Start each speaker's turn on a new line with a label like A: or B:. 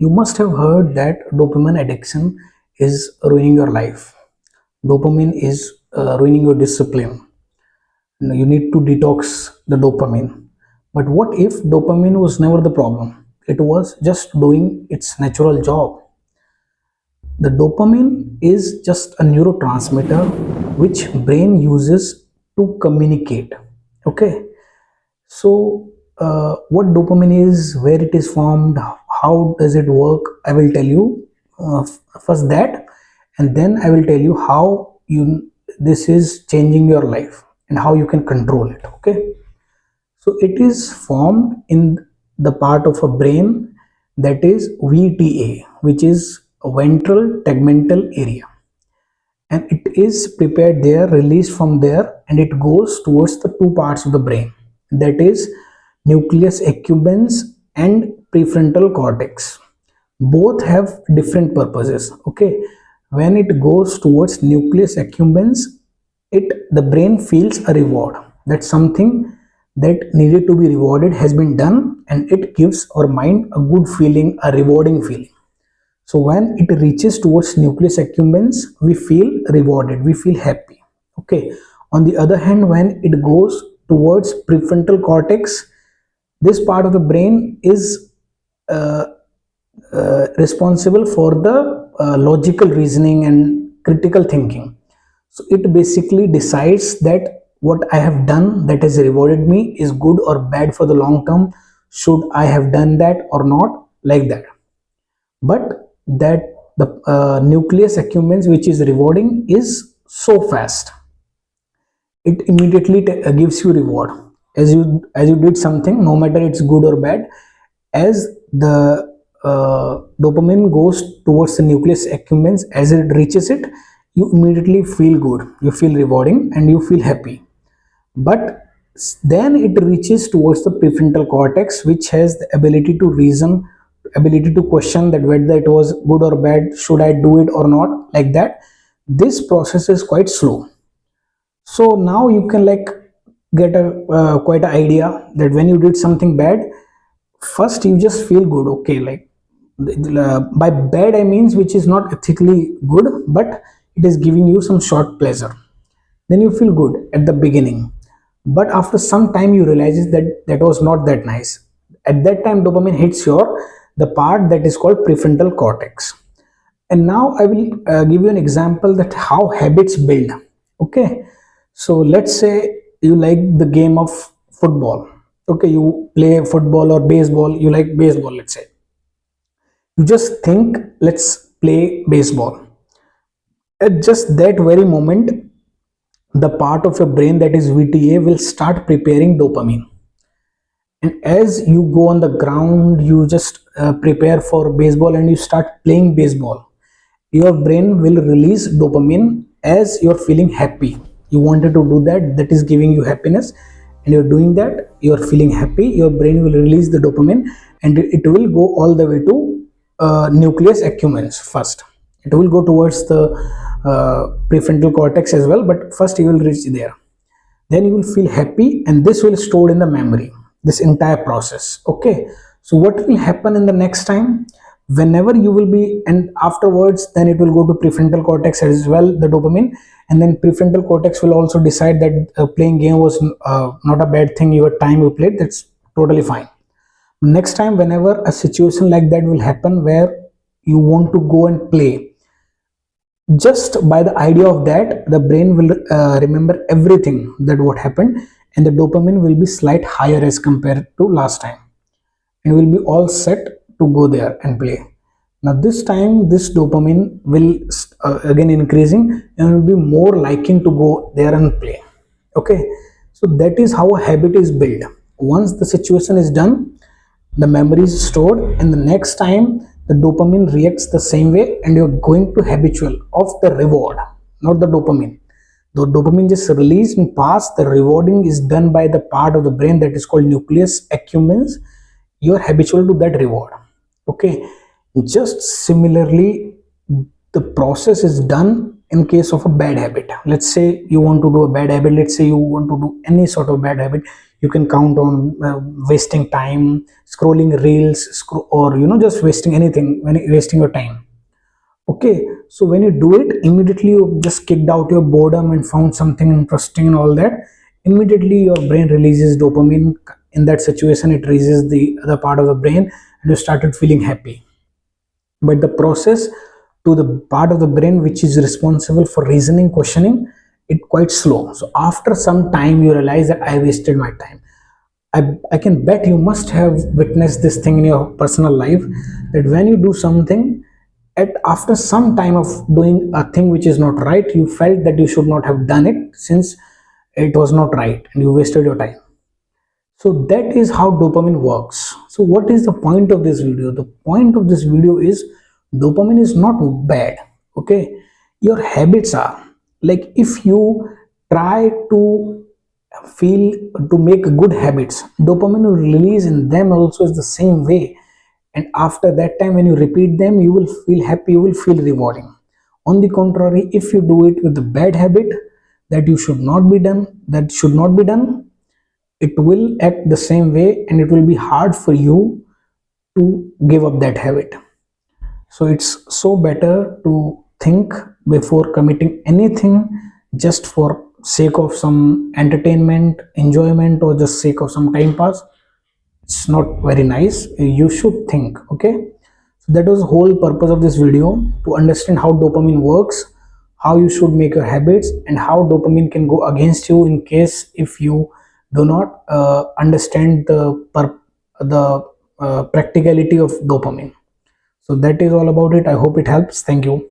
A: You must have heard that dopamine addiction is ruining your life. Dopamine is ruining your discipline. You need to detox the dopamine. But what if dopamine was never the problem? It was just doing its natural job. The dopamine is just a neurotransmitter which brain uses to communicate. Okay, so what dopamine is, where it is formed, how does it work, I will tell you first that, and then I will tell you how you this is changing your life and how you can control it. Okay, so it is formed in the part of a brain that is VTA, which is ventral tegmental area, and it is prepared there, released from there, and it goes towards the two parts of the brain, that is nucleus accumbens and prefrontal cortex. Both have different purposes. Okay, when it goes towards nucleus accumbens, it the brain feels a reward, that something that needed to be rewarded has been done, and it gives our mind a good feeling, a rewarding feeling. So when it reaches towards nucleus accumbens, we feel rewarded, we feel happy. Okay. On the other hand, when it goes towards prefrontal cortex, this part of the brain is uh, responsible for the logical reasoning and critical thinking. So it basically decides that what I have done that has rewarded me is good or bad for the long term. Should I have done that or not? Like that. But that the nucleus accumbens, which is rewarding, is so fast, it immediately gives you reward as you did something, no matter it's good or bad. As the dopamine goes towards the nucleus accumbens, as it reaches it, you immediately feel good, you feel rewarding, and you feel happy. But then it reaches towards the prefrontal cortex, which has the ability to reason, ability to question that whether it was good or bad, should I do it or not, like that. This process is quite slow. So now you can like get a quite an idea that when you did something bad, first you just feel good. Okay, like by bad I means which is not ethically good, but it is giving you some short pleasure. Then you feel good at the beginning, but after some time you realize that that was not that nice. At that time dopamine hits your the part that is called prefrontal cortex. And now I will give you an example that how habits build. Okay, so let's say you like the game of football. Okay, you play football or baseball, you like baseball, let's say. You just think, let's play baseball. At just that very moment, the part of your brain that is VTA will start preparing dopamine. And as you go on the ground, you just prepare for baseball and you start playing baseball, your brain will release dopamine as you're feeling happy. You wanted to do that, that is giving you happiness, and you're doing that, you're feeling happy, your brain will release the dopamine, and it will go all the way to nucleus accumbens first. It will go towards the prefrontal cortex as well, but first you will reach there. Then you will feel happy, and this will store in the memory, this entire process. Okay, so what will happen in the next time, whenever you will be, and afterwards then it will go to prefrontal cortex as well, the dopamine. And then prefrontal cortex will also decide that playing game was not a bad thing, your time you played, that's totally fine. Next time whenever a situation like that will happen where you want to go and play, just by the idea of that, the brain will remember everything that what happened, and the dopamine will be slight higher as compared to last time, and will be all set to go there and play. Now this time this dopamine will again increasing, and will be more liking to go there and play. Okay, so that is how a habit is built. Once the situation is done, the memory is stored, and the next time the dopamine reacts the same way, and you're going to habitual of the reward, not the dopamine. The dopamine just released and passed, the rewarding is done by the part of the brain that is called nucleus accumbens. You're habitual to that reward. Okay, just similarly the process is done in case of a bad habit. Let's say you want to do a bad habit, let's say you want to do any sort of bad habit, You can count on wasting time scrolling reels, or just wasting anything, when wasting your time. Okay, so when you do it, immediately you just kicked out your boredom and found something interesting and all that. Immediately your brain releases dopamine. In that situation, it releases the other part of the brain, and you started feeling happy. But the process to the part of the brain which is responsible for reasoning, questioning, it quite slow. So after some time you realize that I wasted my time. I can bet you must have witnessed this thing in your personal life, that when you do something, at after some time of doing a thing which is not right, you felt that you should not have done it, since it was not right and you wasted your time. So that is how dopamine works. So what is the point of this video? The point of this video is, dopamine is not bad. Okay, your habits are, like, if you try to feel to make good habits, dopamine will release in them also is the same way. And after that time, when you repeat them, you will feel happy, you will feel rewarding. On the contrary, if you do it with a bad habit that you should not be done, that should not be done, it will act the same way, and it will be hard for you to give up that habit. So it's so better to think before committing anything, just for sake of some entertainment, enjoyment, or just sake of some time pass. It's not very nice. You should think. Okay, so that was the whole purpose of this video, to understand how dopamine works, how you should make your habits, and how dopamine can go against you in case if you do not understand the practicality of dopamine. So that is all about it. I hope it helps. Thank you.